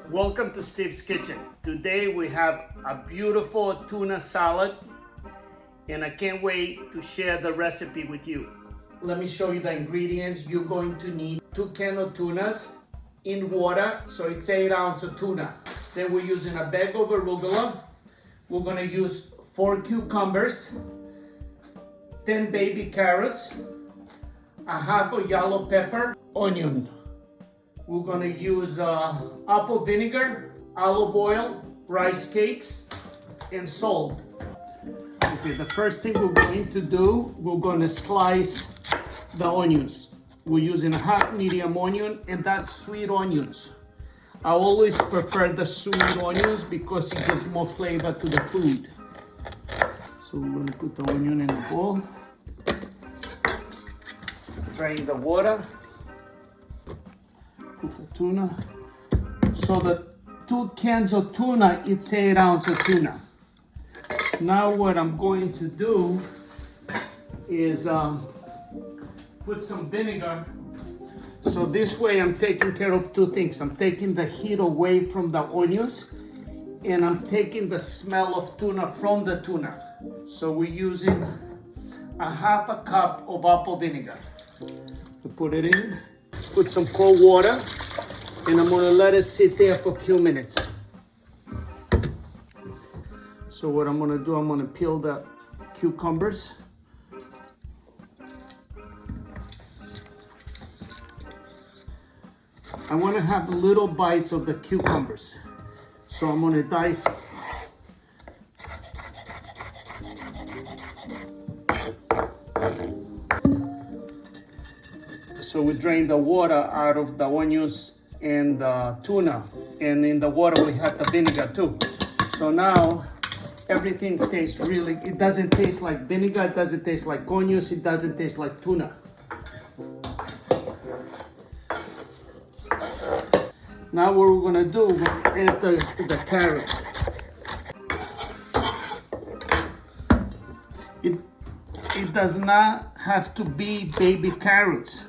Welcome to Steve's Kitchen. Today we have a beautiful tuna salad and I can't wait to share the recipe with you. Let me show you the ingredients. You're going to need 2 cans of tunas in water, so it's 8 ounces of tuna. Then we're using a bag of arugula. We're gonna use 4 cucumbers, 10 baby carrots, a half a yellow pepper, onion. We're gonna use apple vinegar, olive oil, rice cakes, and salt. Okay, the first thing we're going to do, we're gonna slice the onions. We're using a half medium onion, and that's sweet onions. I always prefer the sweet onions because it gives more flavor to the food. So we're gonna put the onion in a bowl. Drain the water. Put the tuna. So the 2 cans of tuna, it's 8 ounces of tuna. Now what I'm going to do is put some vinegar. So this way I'm taking care of 2 things. I'm taking the heat away from the onions and I'm taking the smell of tuna from the tuna. So we're using a half a cup of apple vinegar. To put it in, put some cold water, and I'm gonna let it sit there for a few minutes. So what I'm gonna do, I'm gonna peel the cucumbers. I wanna have little bites of the cucumbers. So I'm gonna dice. So we drain the water out of the onions and the tuna. And in the water we have the vinegar too. So now everything tastes really, it doesn't taste like vinegar, it doesn't taste like onions, it doesn't taste like tuna. Now what we're gonna do, we're gonna add the carrot. It does not have to be baby carrots.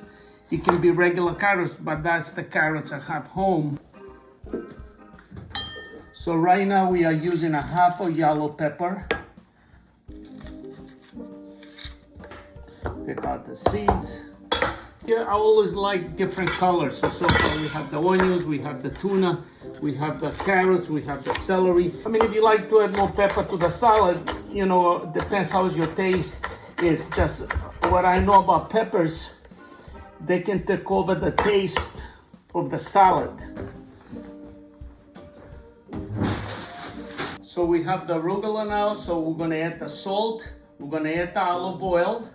It can be regular carrots, but that's the carrots I have home. So right now we are using a half a yellow pepper. Take out the seeds. Yeah, I always like different colors. So far we have the onions, we have the tuna, we have the carrots, we have the celery. I mean, if you like to add more pepper to the salad, you know, depends how your taste is. Just what I know about peppers, they can take over the taste of the salad. So we have the arugula now, so we're gonna add the salt, we're gonna add the olive oil,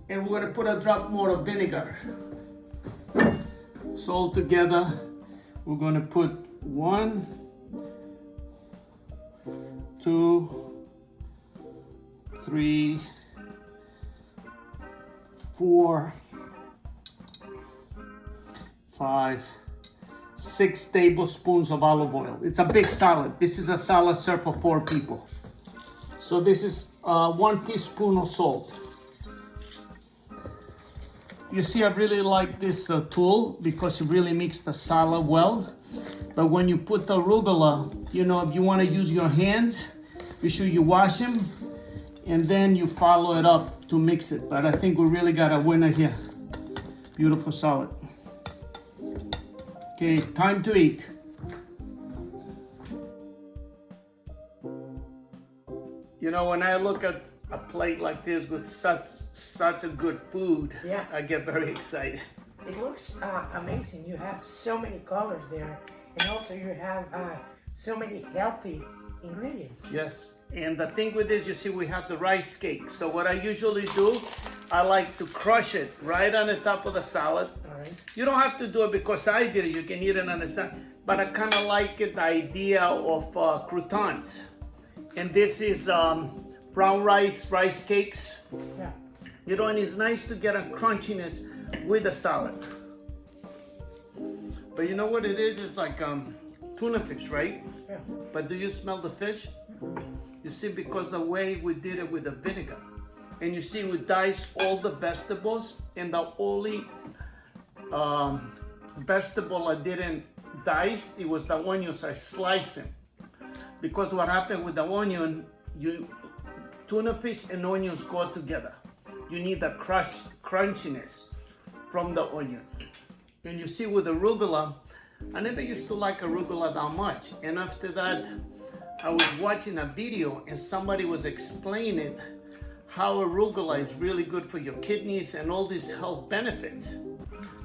and we're gonna put a drop more of vinegar. So all together, we're gonna put 1, 2, 3, 4, 5, 6 tablespoons of olive oil. It's a big salad. This is a salad served for 4 people. So this is 1 teaspoon of salt. You see, I really like this tool because it really makes the salad well. But when you put the arugula, you know, if you want to use your hands, be sure you wash them and then you follow it up to mix it. But I think we really got a winner here. Beautiful salad. Okay, time to eat. You know, when I look at a plate like this with such a good food, yeah, I get very excited. It looks amazing. You have so many colors there, and also you have so many healthy ingredients. Yes, and the thing with this, you see, we have the rice cake. So what I usually do, I like to crush it right on the top of the salad. All right. You don't have to do it because I did it. You can eat it on the side. But I kind of like it, the idea of croutons. And this is brown rice cakes. Yeah. You know, and it's nice to get a crunchiness with the salad. But you know what it is? It's like tuna fish, right? Yeah. But do you smell the fish? You see, because the way we did it with the vinegar. And you see, we diced all the vegetables, and the only vegetable I didn't dice. It was the onions. I sliced them. Because what happened with the onion, tuna fish and onions go together. You need the crunchiness from the onion. And you see with arugula, I never used to like arugula that much. And after that, I was watching a video and somebody was explaining how arugula is really good for your kidneys and all these health benefits.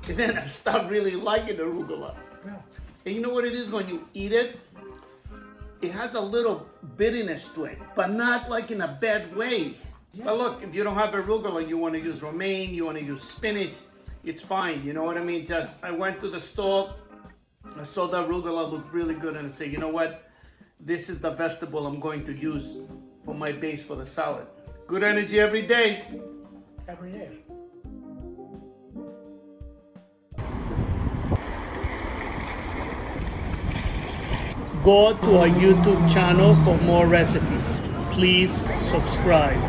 And then I started really liking arugula. Yeah. And you know what it is when you eat it? It has a little bitterness to it, but not like in a bad way. Yeah. But look, if you don't have arugula, you want to use romaine, you want to use spinach, it's fine, you know what I mean? Just, I went to the store, I saw the arugula looked really good, and I said, you know what? This is the vegetable I'm going to use for my base for the salad. Good energy every day. Every day. Go to our YouTube channel for more recipes. Please subscribe.